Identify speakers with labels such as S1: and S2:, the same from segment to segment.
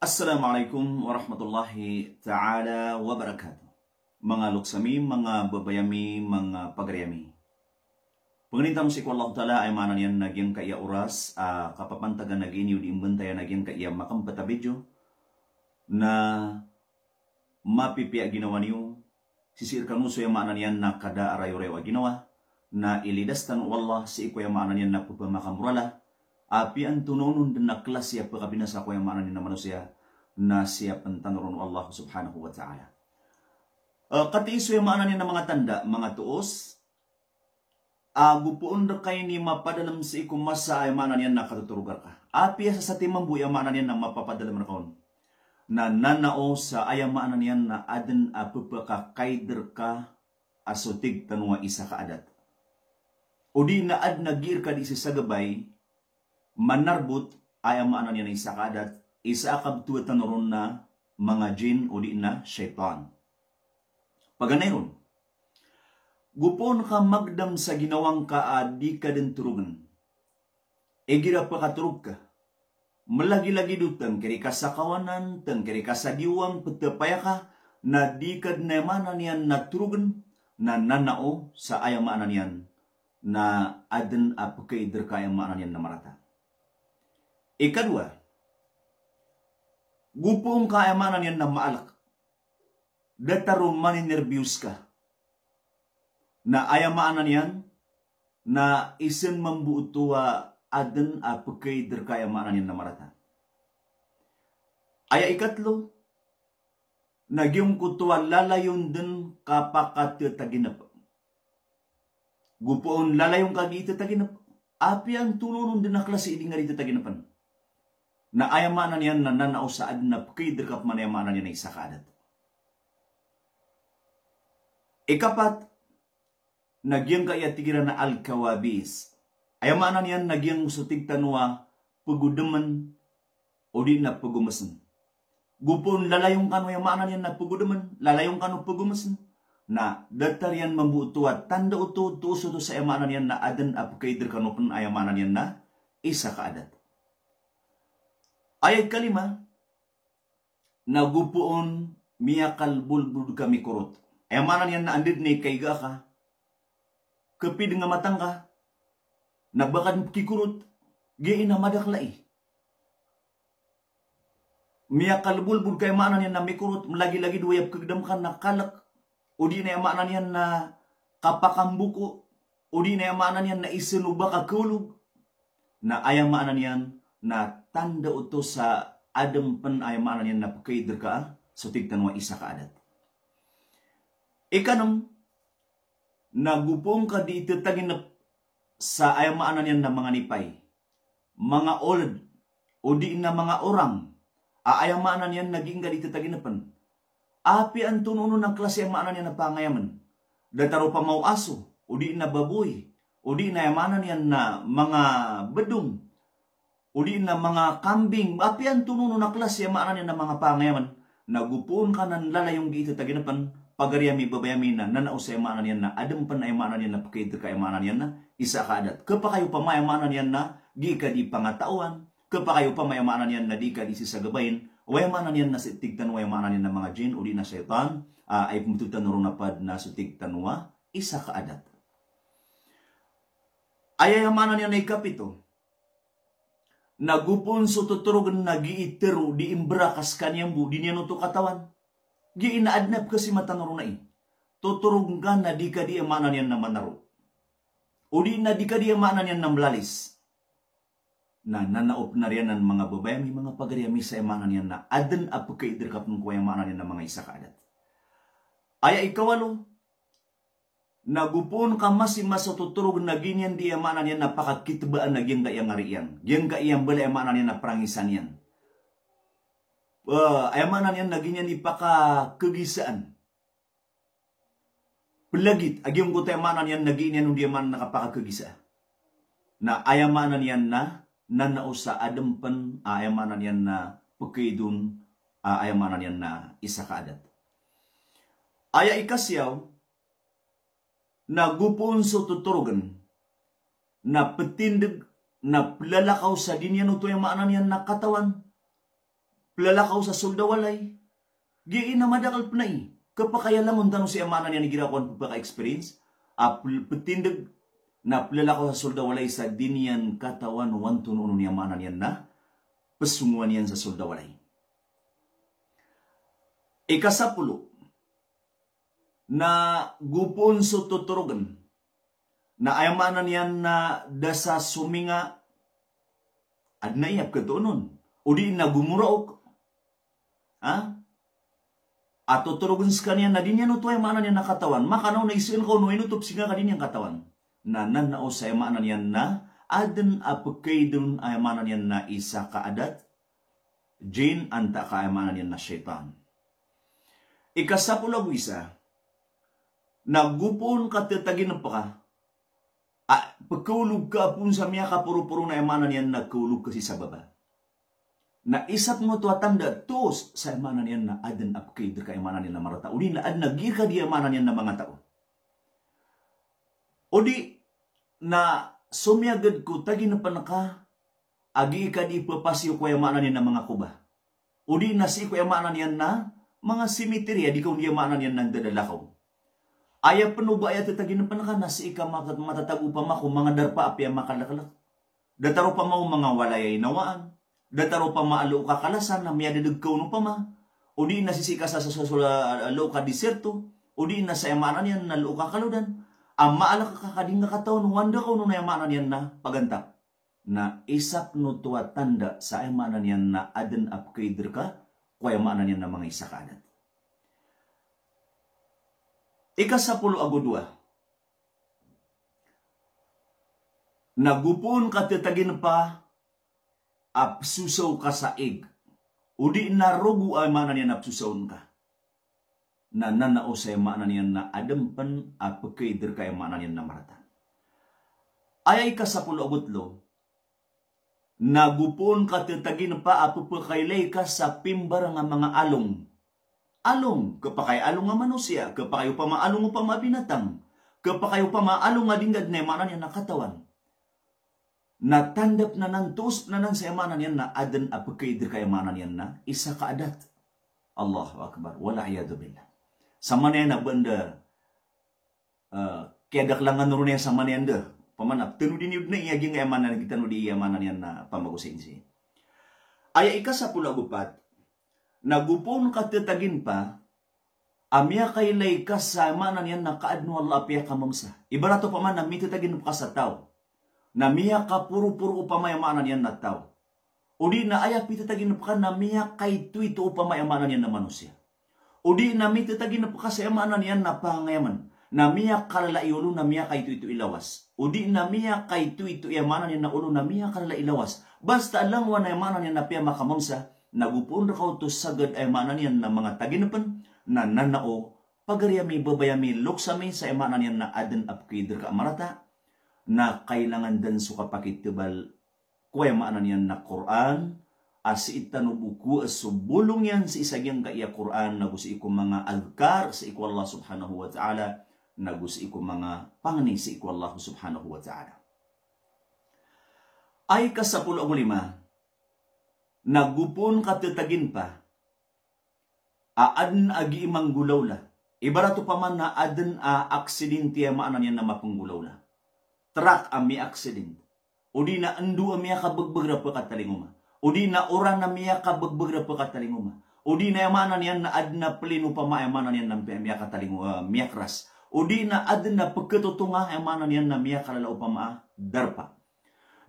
S1: Assalamualaikum warahmatullahi ta'ala wabarakatuh. Mga luksami, mga babayami, mga pagriyami. Penginintang si Allah Ta'ala ay manan yan nagyang kaya oras, kapapantagan nag-inyo di imbentaya nagyang kaya makampatabidyo na mapipia ginawa niyo. Sisir kanuso yung manan yan na kada arayo-rewa ginawa na ilidastan Allah si iko yung manan yan na pupamakamurala. Api ang tununun din na klasya pagkabinasa ko yung manan yan na manusia na siya pantanurun Allah subhanahu wa ta'ala. Katiiso yung manan yan na mga tanda, mga tuos, gupuon na kayo ni mapadalam si iko masa ay manan yan na katuturugar ka. Api sa timambu yung manan yan na mapapadalam na kaon. Na nanao sa ayamaanan yan na aden apupakakaider ka asutig tanwa isa ka adat. O di na ad nagir ka di sa gabay, manarbut ayamaanan yan na isa ka adat, isa akabtuwa tanuron na mga jin o di na syaitan. Paganayron, gupon ka magdam sa ginawang ka di ka din turugan. Egira pa katurug ka. Malagi-lagi dutan kiri ka sa kawanan, tan kiri ka sa diwang petepaya ka, na di kad nemanan yan naturugan, na nanao sa ayamaanan yan, na aden apakaider ka ayamaanan yan na marata. Ikadua, gupong ka ayamaanan yan na maalak, datarum maninervyus ka, na ayamaanan yan, na isen mambuutuwa aden apakaider kaya maanan yan na marata. Aya ikatlo, nagyong kutuwa lalayon din kapakatataginap. Gupoon lalayon ka di itataginap. Api ang tununun din na klase hindi nga di itataginapan. Na ayamanan yan na nanao sa aden apakaider kap manayamanan yan na isa kaadat. Ikapat, nagyang kaya tigiran na al-kawabis. Ayamanan yan nagyang sutig tanwa pagudaman o di na pagumasan. Gupon lalayong kano yamanan yan na pagudaman, lalayong kano pagumasan. Na datar yan mambutuwa, tanda uto, tuso to sa ayamanan yan na adan apakaider kano pun ayamanan yan na isa kaadat. Ayat kalima, na gupoon miyakal bulbul kami kurot. Ayamanan yan na andid ni kaiga ka, kapid nga matang ka, nagbakan kikurot, giin na madaklai. Miya kalbulbul kay maanan yan na mikurot, lagi-lagi duwayap kagdam ka na kalak, o di na maanan yan na kapakambuko, o di na maanan yan na isinuba ka kulog, na ayang maanan yan na tanda uto sa adam pan ayang maanan yan na pakaider ka, so tigtan wa isa ka adat. Ikanong, nagupong ka di itatagin na sa ayamaanan yan na mga nipay, mga old, o di na mga orang, ayamaanan yan naging galita taginapan. Api ang tununo ng klase ayamaanan yan na pangayaman. Dataro pa mau aso, o di na baboy, o di na ayamaanan yan na mga bedung, o di na mga kambing. Api ang tununo ng klase ayamaanan yan na mga pangayaman. Nagupon ka ng lalayong giita taginapan, pagariyami babayami na nanao sa ayamaanan yan na adam pan ayamaanan yan na pakaider ka ayamaanan yan na isa kaadat. Kapakayo pa mayamanan yan na di ka di pangatauan. Kapakayo pa mayamanan yan na di ka di sisagabayin. Wayamanan yan na sitigtan wayamanan yan na mga jin o di na syaitan. Ay pumututan runapad na sitigtan wa isa kaadat. Ayayamanan yan na ikapito. Nagupon so tuturugan na giitero di imbrakas kanyang bu di niya no to katawan. Giinaadnap kasi matanaro na tuturog ka na di ka di amanan yan na manaro. O di na di ka di amanan yan na mlalis. Na nanaop na riyan ng mga babayami, mga pagariyami sa amanan yan na adan apakaider kapnong kuwa amanan yan na mga isa kaadat. Aya ikawalo, nagupon ka masimas sa tuturog na ganyan di amanan yan na pakakitbaan na gyan kayang ariyan. Gyan kayang bala amanan yan na prangisan yan. Ayamanan yan na ganyan ipakakigisaan. Pelagit, agyong ko ayamanan yan na ganyan hindi man nakapakakigisa. Na ayamanan yan na nanao sa adampan, ayamanan yan na pagkaidun, ayamanan yan na isa kaadat. Aya ikasyaw, na gupon so tuturugan, na petindig, na lalakaw sa dinyan ito ayamanan yan na katawan, Plalakaw sa soldawalay. Giin na madakal panay. Kapakaya lang untan si amanan niya ni girakuan pagka-experience. Petindag na plalakaw sa soldawalay sa dinian katawan wantun uno ni amanan yan na pesunguan yan sa soldawalay. Ikasapulo, na gupon so tuturugan, na ayamanan yan na dasa suminga, at naiyap ka nun, o di na gumuraok, at tuturugan sa kanya na din yan uto ayamanan yan na katawan, makanaw na isin ko no inutup singa ka din yan katawan, na nanao sa ayamanan yan na, adan apagkaidun ayamanan yan na isa kaadat, jin anta ka ayamanan yan na syaitan. Ikasapulo isa, nagupon ka tatagin pa ka, pagkaulog ka pun sa miya ka puro-puro na emanan yan, nagkaulog kasi sa baba. Na isap mo to atanda, tos sa emanan yan na adan apkaid ka emanan yan na marata. O di na ad nagir ka di emanan yan na mga tao. O di na sumyagad ko, tagin na pa naka, agi ka di papasyo ko emanan yan na mga kuba. O di na si ko emanan yan na mga simeterya, di kong diyamanan yan nagdadalakaw. Aya panuba aya tatagin na panaka, nasi ika matatago pa mako, mga darpa apya makalakalak. Dataro pa mo mga walayay nawaan. Dataro pa maalo ka kalasan, na miya dadagkaw no pa ma. O di nasisika sa loo ka diserto. O di na sa yamanan yan na loo ka kaludan. Ang maala ka kakading nga kataon, wanda ko no na yamanan yan na paganta. Na isap no tuwa tanda sa yamanan yan na adan upgrader ka, kaya maanan yan na mga isa kaanat. Ikasapulo agudwa. Nagupon ka tatagin pa, apsusaw ka sa ig. Udi na rugu ay maanan yan apsusawon ka. Na nanao sa maanan yan na adampan, apagkaider ka ay maanan yan na maratan. Ay ikasapulo agutlo, nagupon ka tatagin pa, apapakailay ka sa pimbar nga mga along. Along, kapakay along nga manusia, kapakayo pa maalong pa mabinatang, kapakayo pa maalong nga dingad na emanan yan na katawan. Natandap na ng tusp na ng sa emanan yan na adan apagkaider ka emanan yan na isa kaadat. Allahu Akbar, wala ayadu billah. Sa manyan na banda, kaya daklangan rin yan sa manyan da, pamanap, tinudin yun na iyaging emanan, kita no di emanan yan na pamagusin siya. Aya ikasapulo agupat, nagupon ka tatagin pa, amya kailay ka sa manan yan na kaadno Allah apya ka mamsa. Ibarato pa man na mititagin ka sa tao, na miya ka puro-puro upamayamanan yan na tao. O di na aya pititagin pa ka na miya kay tuito upamayamanan yan na manusia. O di na mititagin pa ka sa yamanan yan na pangayaman, na miya kalalaiulo na miya kay tuito ilawas. O di na miya kay tuito yamanan yan na ulo na miya kalalailawas. Basta lang wana yamanan yan na piya makamamsa, nagupon na ka to sagad ay manan yan na mga taginapan na nanao, pagariyami babayami luksami sa imanan yan na adan apkider ka amarata, na kailangan dan suka pakitibal kuya maanan yan na Quran, as itanubuku as subulong yan sa isagyang kaya Quran, na gusto iku mga adhkar sa iku Allah subhanahu wa ta'ala, na gusto iku mga pangani sa iku Allah subhanahu wa ta'ala. Ay kasapulo ang lima, nagupon katatagin pa, adan agi imang gulawla. Ibarato pa man na adan aksidente maanan yan na mapanggulawla. Truck ami aksident. O di na andu amiya kabagbagra pa katalinguma. O di na oran na miya kabagbagra pa katalinguma. O di na yamanan yan na adna plino pa maayamanan yan na miya katalinguma, miya kras. O di na adna pagkatutunga yamanan yan na miya kalalaw pa maa darpa.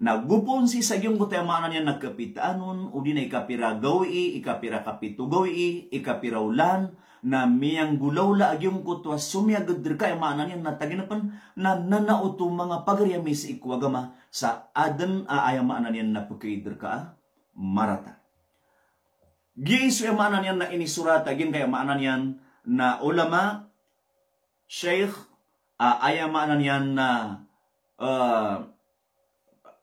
S1: Nagupon si sa iyong kutayamanan yan nagkapitaanon, o di na ikapira gawi, ikapira kapito gawi, ikapira ulan, na miyang gulawla agyong kutwa sumyagad ka yamanan yan na taginapan, na nanauto mga pagariyami sa ikwagama sa adan aayamanan yan na pagkaider ka marata. Giso yamanan yan na inisurata, gin kayamanan yan na ulama, sheikh, ayamanan yan na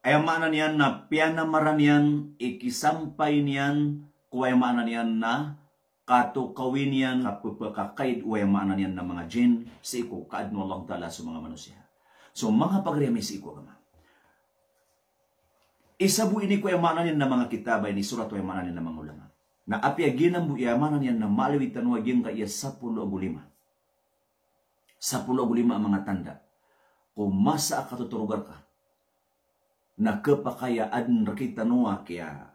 S1: ayamanan yan na pianamaran yan, ikisampay niyan, kuwayamanan yan na katukawin yan, kapupakakaid, uwayamanan yan na mga jin, sa iko, kaadno Allah ta'ala sa mga manusia. So, mga pagremi sa iko, kama. Isabu ini kuwayamanan yan na mga kitabay, ni surat kuwayamanan yan na mga ulama. na api ginambu yamanan yan na maliwitan wagin ka iya 10 ang mga tanda. Kung masa katuturugar ka, na kepakayaan rakita nuwa kaya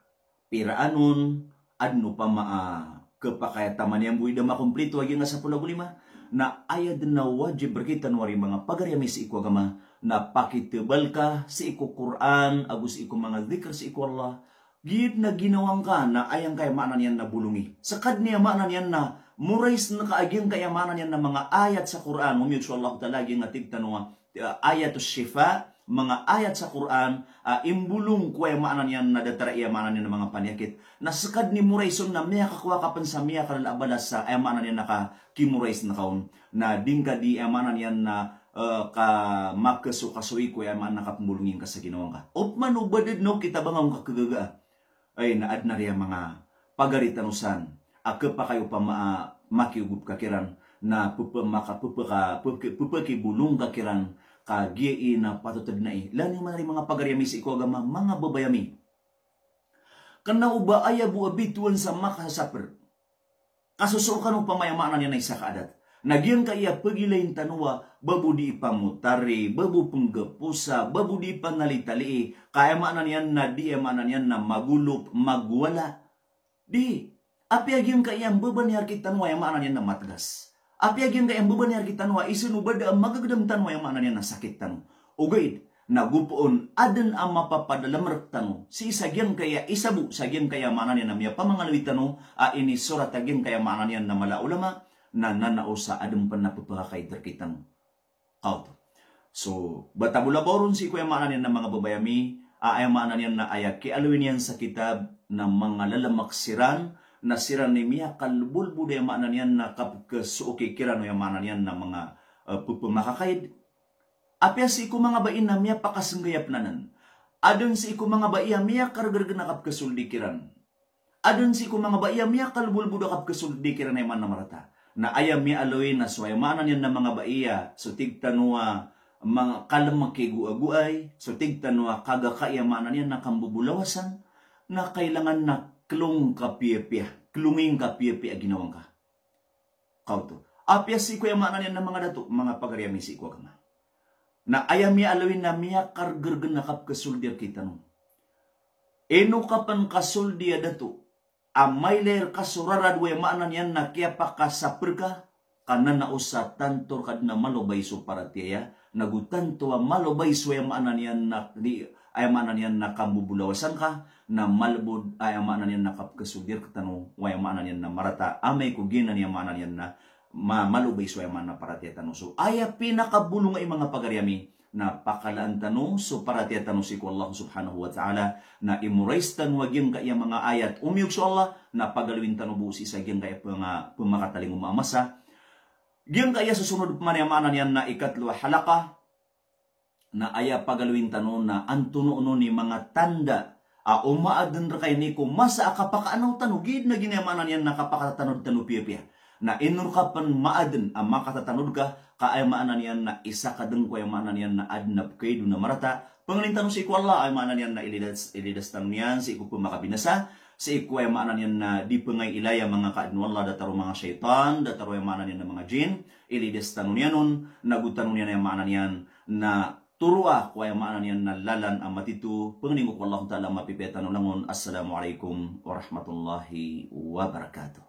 S1: piraanon, adno pa kepakaya taman yang buida makumplito wagin nga 10 na ayad na wajib rakita nuwa rin mga pagaryami sa iku agama, na pakitibal ka sa iku Quran, agus iku mga zikr sa iku Allah, gid na ginawang ka na ayang kayamanan yan na bulungi. Sakad niya maanan yan na murais na kaaging kayamanan yan na mga ayat sa Quran. Umiyod sa Allah talagi nga tigtanong ayat shifa, mga ayat sa Quran, imbulong kayamanan yan na datara iyamanan yan ng mga panyakit. Na sakad ni murais na miya kakuha kapan sa miya kalalabalas sa ayamanan yan na kimurais na kaon. Na dingka di ayamanan yan na ka makasukasuy ko yaman nakapumulungin ka sa ginawang ka. Opman ubadid no kita bangang kakagaga. Ay naad na riya mga pagaritanusan. Aka pa kayo pa makiugup kakiran na pupakibulong kakiran kagiai na patutad na lani man rin mga pagaryami sa iko agama mga babayami. Kana uba aya buabituan sa makasaper. Kasusukan ng pamayamanan niya na isa kaadat. Nagyang kaya pagilayin tanwa, babu di ipamutari, babu penggepusa, babu di panalitali, kaya maanan yan na di maanan yan na magulup, magwala. Di, api agyang kaya ang beban ni kita tanwa yang maanan yan na matgas. Api agyang kaya ang beban ni kita tanwa, isinubada ang magagadam tanwa yang maanan yan na sakit tanwa. Ugaid, nagupoon, adan ang mapapadalam tanwa. Si isagyang kaya isabu, sagyang kaya maanan yan na miya pamangalawit tanwa, ini surat agyang kaya maanan yan na malaulama, na nanao sa adem pan na pagpakakay terkitang kauto. So, batabulaboron si kuya maanan yan ng mga babayami, ay maanan yan na ayak kialawin yan sa kitab ng mga lalamaksiran, na siran ni miya kalbulbul yung maanan yan na kapagkasuoki kiran yung maanan yan na mga pagpamakakaid. Apya si iku mga bain na miya pakasanggayap nanan. Adon si iku mga bain miya kargargan na kapagkasuldi kiran. Adon si iku mga bain miya kalbulbul na kapagkasuldi kiran na yung maanan na marata. Na ayam mi aloy na swaymanan yan ng mga baiya, so tigtanwa mga kalamakigu-aguay, so tigtanwa kagakayamanan yan na kambubulawasan, na kailangan na klunging kapiya ginawang ka. Kauto. Apya si kuyamanan yan ng mga dato, mga pagaryami si kuwagama. Na ayam mi aloy na miya kargergen na kapkasuldir kita no. Eno kapan kasuldia dato, amay ler kasurarad way maanan yan na kaya pa kasapir ka kana na usa tantor kad na malobay so para tiya nagutanto malobay so ay maanan yan na di ay maanan yan na kambubulawasan ka na malbud ay maanan yan na kapkasudir katano way maanan yan na marata amay ko ginan yan maanan yan na malobay so ay maanan na para tiya tanong so aya pinakabulong ay mga pagaryami na pakalaan tanong so para tiya tanong si Allah subhanahu wa ta'ala na imurais tanong wagin kaya mga ayat umiyog so Allah na pagalawin tanong busi sa gyan kaya pumakataling umamasa gyan kaya susunod manayamanan yan na ikatlo halaka na aya pagalawin tanong na antuno ni mga tanda umaadan ra kay ni ko masa akapakaanaw tanong gid na ginamanan yan na kapakatanod tanong piya na inur ka pan maaden ang makatatanod ka kaay maanan yan na isa kadeng ko ay maanan yan na adnab kay na marata pangalintan si iku Allah ay maanan yan na ilidas tanong yan si iku pumakabinasa si iku ay maanan yan na di pangay ilaya mga kaadno Allah dataro mga syaitan dataro ay maanan yan na mga jin ilidas tanong yan nun nagutanong yan ay maanan yan na turwa ko ay maanan yan na lalan ang matitu pangalingo ko Allah ta'ala mapipetan langon assalamualaikum warahmatullahi wabarakatuh.